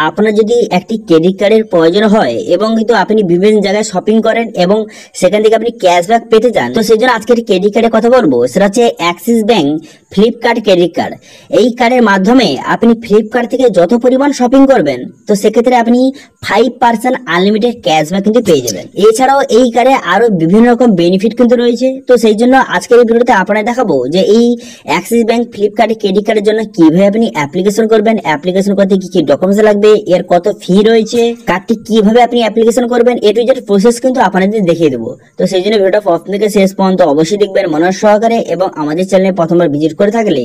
আপনার যদি একটি ক্রেডিট কার্ডের প্রয়োজন হয় এবং কিন্তু আপনি বিভিন্ন জায়গায় শপিং করেন এবং সেখান থেকে আপনি ক্যাশব্যাক পেতে চান, তো সেই জন্য আজকে একটি ক্রেডিট কার্ডের কথা বলবো। সেটা হচ্ছে Axis bank Flipkart credit card. এই কার্ডের মাধ্যমে আপনি ফ্লিপকার্ট থেকে যত পরিমাণ শপিং করবেন, তো সেক্ষেত্রে আপনি 5% আনলিমিটেড ক্যাশব্যাক কিন্তু পেয়ে যাবেন। এছাড়াও এই কার্ডে আরো বিভিন্ন রকম বেনিফিট কিন্তু রয়েছে। তো সেই জন্য আজকের এই ভিডিওতে আপনারা দেখাবো যে এই অ্যাক্সিস ব্যাংক ফ্লিপকার্ট ক্রেডিট কার্ডের জন্য কিভাবে আপনি অ্যাপ্লিকেশন করবেন, অ্যাপ্লিকেশন করতে কি কি ডকুমেন্টস লাগবে, এর কত ফি রয়েছে, কার্ডটি কিভাবে আপনি অ্যাপ্লিকেশন করবেন, এ টু জেড প্রসেস কিন্তু আপনাদের দেখিয়ে দেবো। তো সেই জন্য ভিডিওটা প্রথম থেকে শেষ পর্যন্ত অবশ্যই দেখবেন মনোযোগ সহকারে, এবং আমাদের চ্যানেলে প্রথমবার ভিজিট করে থাকলে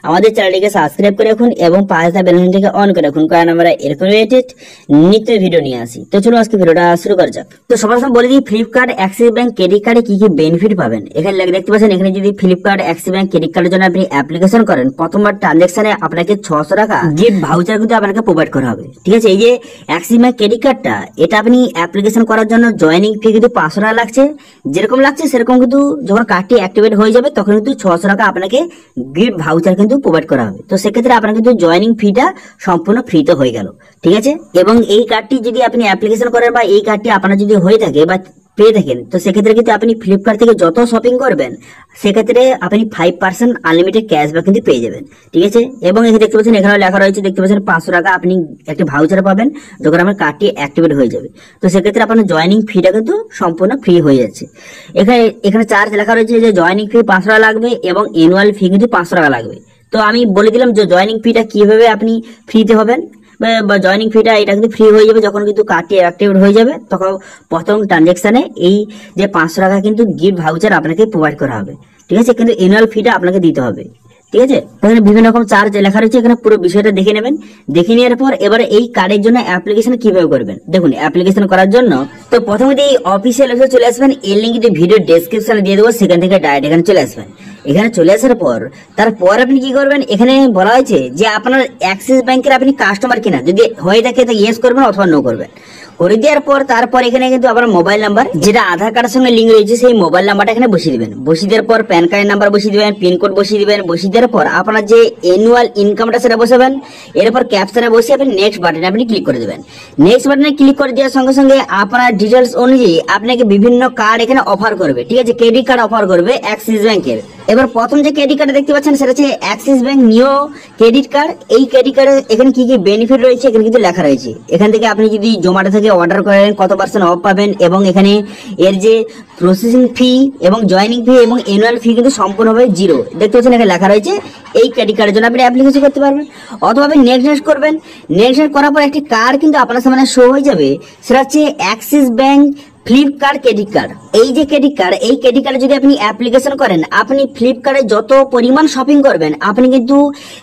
আমাদের চ্যানেলটিকে সাবস্ক্রাইব করে রাখুন এবং পাশে থাকা বেল আইকনটিকে অন করে রাখুন, কারণ আমরা এরকম রিলেটেড নিত্য ভিডিও নিয়ে আসি। তো চলুন আজকে ভিডিওটা শুরু করা যাক। তো সবার প্রথমে বলে দিই ফ্লিপকার্ট অ্যাক্সিস ব্যাংক ক্রেডিট কার্ডে কি কি বেনিফিট পাবেন। এখানে দেখতে পাচ্ছেন, এখানে যদি ফ্লিপকার্ট অ্যাক্সিস ব্যাংক ক্রেডিট কার্ডের জন্য আপনি অ্যাপ্লিকেশন করেন, প্রথমবার ট্রানজাকশনে আপনাকে 600 টাকা গিফট ভাউচার কিন্তু আপনাকে প্রোভাইড করা হবে। ঠিক আছে, এই যে অ্যাক্সিস ব্যাংক ক্রেডিট কার্ডটা, এটা আপনি অ্যাপ্লিকেশন করার জন্য জয়েনিং ফি কিন্তু 500 টাকা লাগছে। যেরকম লাগছে সেরকম কিন্তু যখন কার্ডটি অ্যাক্টিভেট হয়ে যাবে তখন কিন্তু 600 টাকা আপনাকে গিফট ভাউচার কিন্তু প্রোভাইড করা হবে। তো সেক্ষেত্রে আপনার কিন্তু জয়েনিং ফিটা সম্পূর্ণ ফ্রিতে হয়ে গেল। ঠিক আছে, এবং এই কার্ডটি যদি আপনি অ্যাপ্লিকেশন করেন বা এই কার্ডটি আপনার যদি হয়ে থাকে বা পেয়ে থাকেন, তো সেক্ষেত্রে কিন্তু আপনি ফ্লিপকার্ট থেকে যত শপিং করবেন সেক্ষেত্রে আপনি 5% আনলিমিটেড ক্যাশব্যাক কিন্তু পেয়ে যাবেন। ঠিক আছে, এবং এখানে দেখতে পাচ্ছেন, এখানে লেখা রয়েছে, দেখতে পাচ্ছেন 500 টাকা আপনি একটা ভাউচার পাবেন যখন আপনার কার্ডটি অ্যাক্টিভেট হয়ে যাবে। তো সেক্ষেত্রে আপনার জয়েনিং ফিটা কিন্তু সম্পূর্ণ ফ্রি হয়ে যাচ্ছে। এখানে চার্জ লেখা রয়েছে যে জয়েনিং ফি 500 টাকা লাগবে এবং অ্যানুয়াল ফি কিন্তু 500 টাকা লাগবে। তো আমি বলে দিলাম যে জয়েনিং ফিটা কিভাবে আপনি ফ্রিতে হবেন বা জয়েনিং ফিটা এটা কিন্তু ফ্রি হয়ে যাবে যখন কিন্তু কার্ডটি অ্যাক্টিভেট হয়ে যাবে, তখন প্রথম ট্রানজাকশনে এই যে 500 টাকা কিন্তু গিফট ভাউচার আপনাকে প্রোভাইড করা হবে। ঠিক আছে, কিন্তু অ্যানুয়াল ফিটা আপনাকে দিতে হবে। ঠিক আছে, এখানে বিভিন্ন রকম চার্জ লেখা রয়েছে, এখানে পুরো বিষয়টা দেখে নেবেন। দেখে নেওয়ার পর এবারে এই কার্ডের জন্য অ্যাপ্লিকেশন কিভাবে করবেন। দেখুন, অ্যাপ্লিকেশন করার জন্য তো প্রথমে এই অফিসিয়াল ওয়েবসাইটে চলে আসবেন, এর লিংক কিন্তু ভিডিও ডেসক্রিপশনে দিয়ে দেবো, সেখান থেকে ডাইরেক্ট এখানে চলে আসবেন। এখানে চলে আসার পর তারপর আপনি কি করবেন, এখানে বলা হয়েছে যে আপনার অ্যাক্সিস ব্যাংকের আপনি কাস্টমার কিনা, যদি হয়ে থাকে তো ইয়েস করবেন অথবা নো করবেন। করে দেওয়ার পর তারপর এখানে কিন্তু আপনার মোবাইল নাম্বার যেটা আধার কার্ডের সঙ্গে লিঙ্ক রয়েছে সেই মোবাইল নাম্বারটা এখানে বসিয়ে দিবেন। বসিয়ে দেওয়ার পর প্যান কার্ডের নাম্বার বসিয়ে দিবেন, পিনকোড বসিয়ে দিবেন। বসিয়ে দেওয়ার পর আপনার যে অ্যানুয়াল ইনকামটা সেটা বসাবেন। এরপর ক্যাপচারে বসিয়ে আপনি নেক্সট বাটনে আপনি ক্লিক করে দেবেন। নেক্সট বাটনে ক্লিক করে দেওয়ার সঙ্গে সঙ্গে আপনার ডিটেলস অনুযায়ী আপনাকে বিভিন্ন কার্ড এখানে অফার করবে। ঠিক আছে, ক্রেডিট কার্ড অফার করবে অ্যাক্সিস ব্যাংকের। এবার প্রথম যে ক্রেডিট কার্ড দেখতে পাচ্ছেন সেটা হচ্ছে অ্যাক্সিস ব্যাংক নিও ক্রেডিট কার্ড। এই ক্রেডিট কার্ডে এখানে কি কি বেনিফিট রয়েছে এখানে কিন্তু লেখা রয়েছে। এখান থেকে আপনি যদি জোম্যাটো থেকে অর্ডার করেন কত % অফ পাবেন, এবং এখানে এর যে প্রসেসিং ফি এবং জয়েনিং ফি এবং অ্যানুয়াল ফি কিন্তু সম্পূর্ণভাবে 0 দেখতে পাচ্ছেন এখানে লেখা রয়েছে। এই ক্রেডিট কার্ডের জন্য আপনি অ্যাপ্লিকেশন করতে পারবেন, অথবা আপনি নেক্সট করবেন। নেক্সট করার পর একটি কার্ড কিন্তু আপনার সামনে শো হয়ে যাবে, সেটা হচ্ছে Axis bank Flipkart credit card. এই যে ক্রেডিট কার্ড, এই ক্রেডিট কার্ডে যদি আপনি অ্যাপ্লিকেশন করেন, আপনি ফ্লিপকার্টে যত পরিমাণ শপিং করবেন আপনি কিন্তু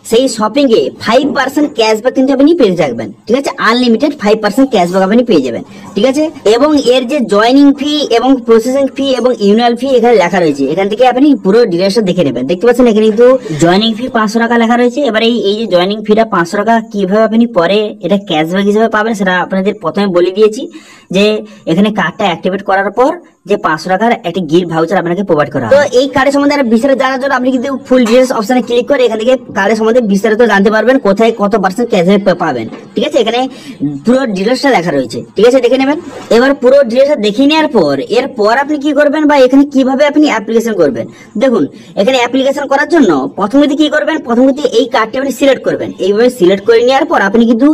সেই শপিং এ 5% ক্যাশব্যাক কিন্তু আপনি পেয়ে যাবেন। ঠিক আছে, আনলিমিটেড 5% ক্যাশব্যাক আপনি পেয়ে যাবেন। ঠিক আছে, এবং এর যে জয়েনিং ফি এবং প্রসেসিং ফি এবং অ্যানুয়াল ফি এখানে লেখা রয়েছে, এখান থেকে আপনি পুরো ডিটেইলসটা দেখে নেবেন। দেখতে পাচ্ছেন এখানে কিন্তু জয়েনিং ফি 500 টাকা লেখা রয়েছে। এবার এই যে জয়েনিং ফিটা 500 টাকা কিভাবে আপনি পরে এটা ক্যাশব্যাক হিসেবে পাবেন সেটা আপনাদের প্রথমে বলে দিয়েছি, যে এখানে কার্ডটা অ্যাক্টিভেট করার পর যে 500 টাকার একটা গিফট ভাউচার আপনাকে প্রোভাইড করা। তো এই কার্ডের সম্বন্ধে বিস্তারিত জানার জন্য আপনি কিন্তু ফুল ডিটেইলস অপশনে ক্লিক করে এখান থেকে কার্ডের সম্বন্ধে বিস্তারিত জানতে পারবেন, কোথায় কত % ক্যাশব্যাক পাবেন। ঠিক আছে, এখানে পুরো ডিটেইলসটা লেখা রয়েছে। ঠিক আছে, দেখে নেবেন। এবার পুরো ডিটেইলসটা দেখে নেওয়ার পর এরপর আপনি কি করবেন বা এখানে কিভাবে আপনি অ্যাপ্লিকেশন করবেন। দেখুন, এখানে অ্যাপ্লিকেশন করার জন্য প্রথমে কি করবেন, প্রথমে এই কার্ডটি আপনি সিলেক্ট করবেন। এইভাবে সিলেক্ট করে নেওয়ার পর আপনি কিন্তু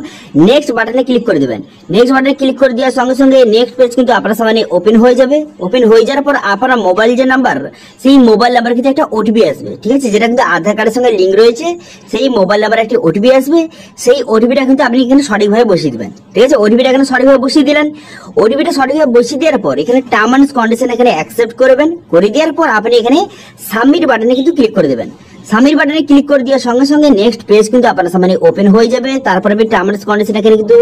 নেক্সট বাটনে ক্লিক করে দেবেন। নেক্সট বাটনে ক্লিক করে দেওয়ার সঙ্গে সঙ্গে নেক্সট পেজ কিন্তু আপনার সামনে ওপেন হয়ে যাবে। ওপেন হয়ে যাওয়ার পর আপনার মোবাইল যে নাম্বার, সেই মোবাইল নাম্বার কিন্তু একটা ওটিপি আসবে। ঠিক আছে, যেটা কিন্তু আধার কার্ডের সঙ্গে লিঙ্ক রয়েছে, সেই মোবাইল নাম্বারে একটি ওটিপি আসবে। সেই ওটিপিটা কিন্তু আপনি এখানে সঠিকভাবে বসিয়ে দিবেন। ঠিক আছে, ওটিপিটা এখানে সঠিকভাবে বসিয়ে দিলেন। ওটিপিটা সঠিকভাবে বসিয়ে দেওয়ার পর এখানে টার্ম এন্ড কন্ডিশন এখানে অ্যাকসেপ্ট করবেন। করে দেওয়ার পর আপনি এখানে সাবমিট বাটনে কিন্তু ক্লিক করে দেবেন। সাবমিট বাটনে ক্লিক করে দেওয়ার সঙ্গে সঙ্গে নেক্সট পেজ কিন্তু আপনার সামনে ওপেন হয়ে যাবে। তারপর আপনি টার্ম এন্ড কন্ডিশন এখানে কিন্তু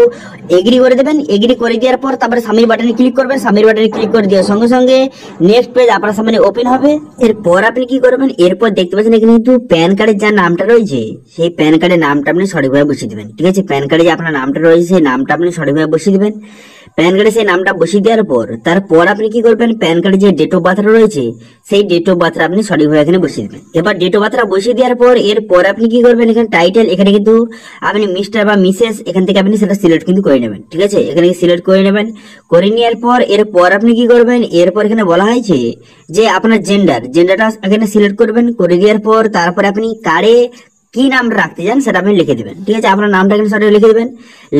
এগ্রি করে দেবেন। এগ্রি করে দেওয়ার পর তারপরে সাবমিট বাটনে ক্লিক করবেন। সাবমিট বাটনে ক্লিক করে দেওয়ার সঙ্গে সঙ্গে নেক্সট পেজ আপনার সামনে ওপেন হবে। এরপর আপনি কি করবেন, এরপর দেখতে পাচ্ছেন এখানে কিন্তু প্যান কার্ডের যা নামটা রয়েছে সেই প্যান কার্ডের নামটা আপনি সঠিকভাবে বসিয়ে দিবেন। ঠিক আছে, প্যান কার্ডে যে আপনার নামটা রয়েছে সেই নামটা আপনি সঠিকভাবে বসিয়ে দিবেন। প্যান কার্ডে সেই নামটা বসিয়ে দেওয়ার পর তারপর আপনি কি করবেন, প্যান কার্ডে যে ডেট অফ বার্থ রয়েছে সেই ডেট অফ বার্থ আপনি সঠিকভাবে এখানে বসিয়ে দেবেন। এবার ডেট অফ বার্থ বসিয়ে দেওয়ার পর এরপর আপনি কি করবেন, এখানে টাইটেল এখানে কিন্তু আপনি মিস্টার বা মিসেস এখান থেকে আপনি সেটা সিলেক্ট কিন্তু করে নেবেন। ঠিক আছে, এখানে সিলেক্ট করে নেবেন। করে নেওয়ার পর এরপর আপনি কি করবেন, এরপর এখানে বলা হয়েছে যে আপনার জেন্ডারটা এখানে সিলেক্ট করবেন। করে দেওয়ার পর তারপরে আপনি কার্ডে কি নাম রাখতে চান সেটা আপনি লিখে দিবেন। ঠিক আছে, আপনার নামটা এখানে সঠিক লিখে দিবেন।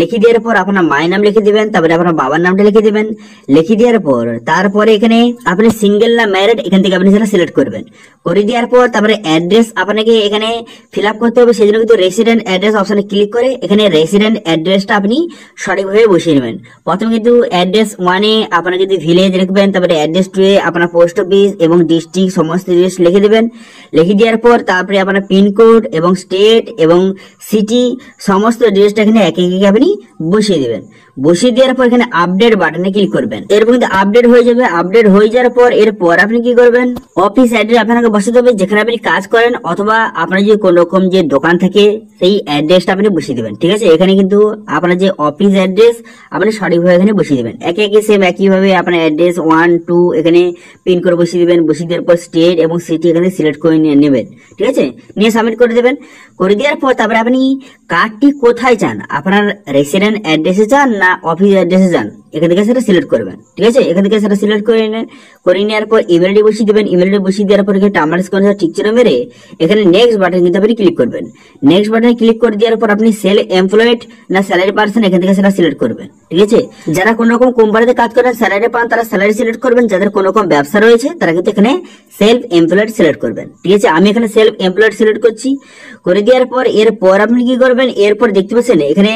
লিখে দেওয়ার পর আপনার মায়ের নাম লিখে দিবেন, তারপরে আপনার বাবার নামটা লিখে দিবেন। লিখে দেওয়ার পর তারপরে এখানে আপনি সিঙ্গেল না ম্যারিড এখান থেকে আপনি সেটা সিলেক্ট করবেন। করে দেওয়ার পর তারপরে অ্যাড্রেস আপনাকে এখানে ফিল আপ করতে হবে, সেই জন্য কিন্তু রেসিডেন্ট অ্যাড্রেস অপশনে ক্লিক করে এখানে রেসিডেন্ট অ্যাড্রেসটা আপনি সঠিকভাবে বসিয়ে নেবেন। প্রথমে কিন্তু অ্যাড্রেস 1-এ আপনার যদি ভিলেজ লিখবেন, তারপরে অ্যাড্রেস 2-এ আপনার পোস্ট অফিস এবং ডিস্ট্রিক্ট সমস্ত জিনিস লিখে দিবেন। লিখে দেওয়ার পর তারপরে আপনার পিনকোড এবং স্টেট এবং সিটি সমস্ত ডিটেলসটা এখানে এক এক আপনি বসিয়ে দিবেন। বসিয়ে দেওয়ার পর এখানে আপডেট বাটনে ক্লিক করবেন। এরপর কিন্তু আপডেট হয়ে যাবে। আপডেট হয়ে যাওয়ার পর এরপর আপনি কি করবেন, অফিস অ্যাড্রেস আপনাকে বসাতে হবে যেখানে আপনি কাজ করেন, অথবা আপনার যে কোন রকম যে দোকান থাকে সেই অ্যাড্রেসটা আপনি বসিয়ে দিবেন। ঠিক আছে, এখানে কিন্তু আপনার যে অফিস অ্যাড্রেস আপনি সঠিকভাবে এখানে বসিয়ে দিবেন। একে একে সেম একইভাবে আপনার অ্যাড্রেস 1, 2 এখানে পিন করে বসিয়ে দিবেন। বসিয়ে দেওয়ার পর স্টেট এবং সিটি এখানে সিলেক্ট করে নেবেন। ঠিক আছে, নিয়ে সাবমিট করে দেবেন। করে দেওয়ার পর তারপরে আপনি কার্ডটি কোথায় চান, আপনার রেসিডেন্ট অ্যাড্রেসে চান না অফিস অ্যাড্রেসে চান, এখান থেকে সেটা সিলেক্ট করবেন। ঠিক আছে, এখান থেকে সেটা সিলেক্ট করে নেন। করে নেওয়ার পর ইমেলটি বসিয়ে দেবেন। ইমেলটি বসিয়ে দেওয়ার পর এখানে টার্মারিস করে ঠিক চিহ্ন মেরে এখানে নেক্সট বাটন কিন্তু আপনি ক্লিক করবেন। নেক্সট বাটনে ক্লিক করে দেওয়ার পর আপনি সেলফ এমপ্লয়েড না স্যালারি পার্সন এখান থেকে সেটা সিলেক্ট করবেন। ঠিক আছে, যারা কোন রকম কোম্পানিতে কাজ করেন স্যালারি পান তারা স্যালারি সিলেক্ট করবেন। যাদের কোন রকম ব্যবসা রয়েছে তারা কিন্তু এখানে সেলফ এমপ্লয়েড সিলেক্ট করবেন। ঠিক আছে, আমি এখানে সেলফ এমপ্লয়েড সিলেক্ট করছি। করে দেওয়ার পর এরপর আপনি কি করবেন, এরপর দেখতে পাচ্ছেন এখানে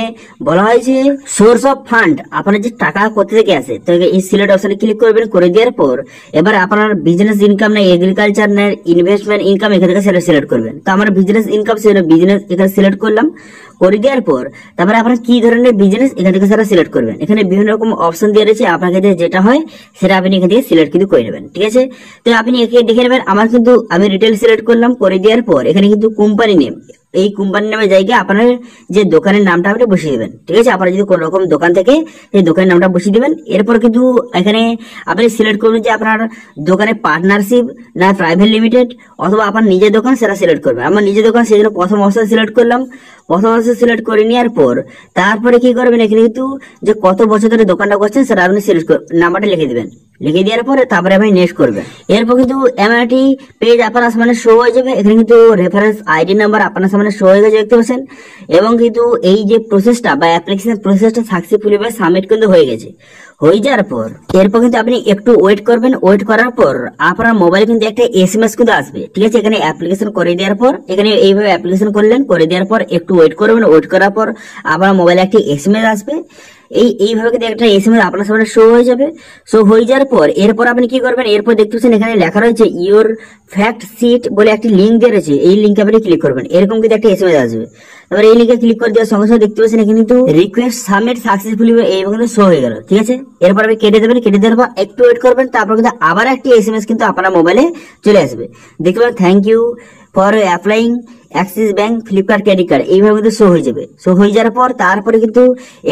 বলা হয়েছে সোর্স অফ ফান্ড, আপনার যে টাকা কোথা থেকে আসে, তো এই সিলেক্ট অপশনে ক্লিক করবেন। করে দেওয়ার পর এবার আপনার বিজনেস ইনকাম না এগ্রিকালচার না ইনভেস্টমেন্ট ইনকাম এখান থেকে সেটা সিলেক্ট করবেন। তো আমার বিজনেস ইনকাম সেটা বিজনেস এখানে সিলেক্ট করলাম। করে দেওয়ার পর তারপরে আপনার কি ধরনের বিজনেস এখান থেকে সেটা সিলেক্ট করবেন। এখানে বিভিন্ন রকম অপশন দিয়ে রয়েছে, আপনাকে যেটা হয় সেটা আপনি এখান থেকে সিলেক্ট কিন্তু করে নেবেন। ঠিক আছে, তো আপনি একে দেখে নেবেন। আমার কিন্তু আমি রিটেল সিলেক্ট করলাম। করে দেওয়ার পর এখানে কিন্তু কোম্পানি নেম, এই কোম্পানির নামের জায়গায় আপনার যে দোকানের নামটা আপনি বসিয়ে দেবেন। ঠিক আছে, আপনার যদি কোন রকম দোকান থেকে সেই দোকানের নামটা বসিয়ে দেবেন। এরপর কিন্তু এখানে আপনি সিলেক্ট করবেন যে আপনার দোকানে পার্টনারশিপ না প্রাইভেট লিমিটেড অথবা আপনার নিজের দোকান সেটা সিলেক্ট করবেন। আমার নিজের দোকান সেই জন্য প্রথম অপশন সিলেক্ট করলাম। প্রথম অপশন সিলেক্ট করে নেওয়ার পর তারপরে কি করবেন, এখানে কিন্তু যে কত বছর ধরে দোকানটা করছেন সেটা আপনি সিলেক্ট নাম্বারটা লিখে দিবেন। লিখে দেওয়ার পরে তারপরে আপনি নেক্সট করবেন। এরপর কিন্তু এমআইটি পেজ আপনার সামনে শো হয়ে যাবে। এখানে কিন্তু রেফারেন্স আইডি নাম্বার আপনার সামনে শো হয়ে গেছে দেখতে পাচ্ছেন। এবং কিন্তু এই যে প্রসেসটা বা অ্যাপ্লিকেশন প্রসেসটা সাকসেসফুলি ভাবে সাবমিট কিন্তু হয়ে গেছে। হয়ে যাওয়ার পর এরপর কিন্তু আপনি একটু ওয়েট করবেন। ওয়েট করার পর আপনার মোবাইলে কিন্তু একটা এসএমএস কিন্তু আসবে। ঠিক আছে, এখানে অ্যাপ্লিকেশন করে দেওয়ার পর এখানে এইভাবে অ্যাপ্লিকেশন করলেন। করে দেওয়ার পর একটু ওয়েট করবেন। ওয়েট করার পর আপনার মোবাইলে একটি এসএমএস আসবে। এইভাবে কিন্তু একটা এসএমএস আপনার সামনে শো হয়ে যাবে। শো হয়ে যাওয়ার পর এরপর আপনি কি করবেন, এরপর দেখতে পাচ্ছেন এখানে লেখা রয়েছে ইওর ফ্যাক্ট শিট বলে একটি লিঙ্ক দিয়ে রয়েছে। এই লিঙ্কে আপনি ক্লিক করবেন। এরকম কিন্তু একটা এসএমএস আসবে। এবার এই লিঙ্কে ক্লিক করে দেওয়ার সঙ্গে সঙ্গে দেখতে পাচ্ছেন এখানে কিন্তু রিকোয়েস্ট সাবমিট সাকসেসফুলি এইভাবে কিন্তু শো হয়ে গেল। ঠিক আছে, এরপর আপনি কেটে দেবেন। কেটে দেওয়ার পর একটু ওয়েট করবেন। তারপর কিন্তু আবার একটি এসএমএস কিন্তু আপনার মোবাইলে চলে আসবে। দেখতে পাবেন thank you for applying Axis bank Flipkart credit card, এইভাবে কিন্তু শো হয়ে যাবে। শো হয়ে যাওয়ার পর তারপরে কিন্তু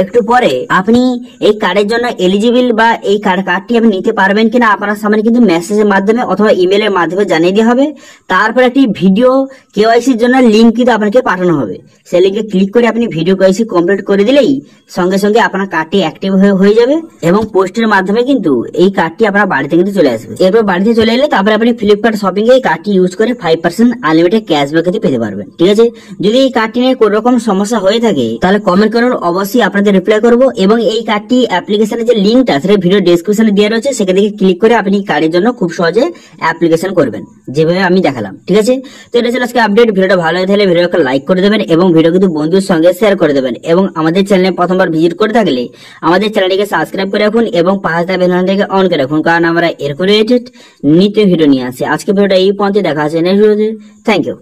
একটু পরে আপনি এই কার্ডের জন্য এলিজিবল বা এই কার্ডটি আপনি নিতে পারবেন কিনা আপনার সামনে কিন্তু মেসেজের মাধ্যমে অথবা ইমেলের মাধ্যমে জানিয়ে দেওয়া হবে। তারপর একটি ভিডিও কেওয়াইসির জন্য লিঙ্ক কিন্তু আপনাকে পাঠানো হবে। সেই লিঙ্কে ক্লিক করে আপনি ভিডিও কেওয়াইসি কমপ্লিট করে দিলেই সঙ্গে সঙ্গে আপনার কার্ডটি অ্যাক্টিভ হয়ে যাবে এবং পোস্টের মাধ্যমে কিন্তু এই কার্ডটি আপনার বাড়িতে কিন্তু চলে আসবে। এরপর বাড়িতে চলে এলে তারপরে আপনি ফ্লিপকার্ট শপিং এ এই কার্ডটি ইউজ করে 5% আনলিমিটেড ক্যাশব্যাক পেতে পারবেন। ঠিক আছে, যদি এই কার্ডটি নিয়ে কোন রকম সমস্যা হয়ে থাকে তাহলে কমেন্ট করুন, অবশ্যই আপনাদের রিপ্লাই করব। এবং এই কার্ডটি অ্যাপ্লিকেশনের যে লিঙ্কটা সেটা ভিডিও ডেসক্রিপশনে দেওয়া রয়েছে, সেখান থেকে ক্লিক করে আপনি কার্ডের জন্য খুব সহজে অ্যাপ্লিকেশন করবেন যেভাবে আমি দেখালাম। ঠিক আছে, তো এটা ছিল আজকে আপডেট। ভিডিওটা ভালো লাগে তাহলে ভিডিওকে লাইক করে দেবেন এবং ভিডিও কিন্তু বন্ধুর সঙ্গে শেয়ার করে দেবেন। এবং আমাদের চ্যানেলে প্রথমবার ভিজিট করে থাকলে আমাদের চ্যানেলটিকে সাবস্ক্রাইব করে রাখুন এবং পাশে থাকা বেল আইকনটিকে অন করে রাখুন, কারণ আমরা এরকম রিলেটেড নিত্য ভিডিও নিয়ে আসি। আজকে ভিডিওটা এই পর্যন্ত, দেখা আছে নেক্সট ভিডিওতে। Thank you.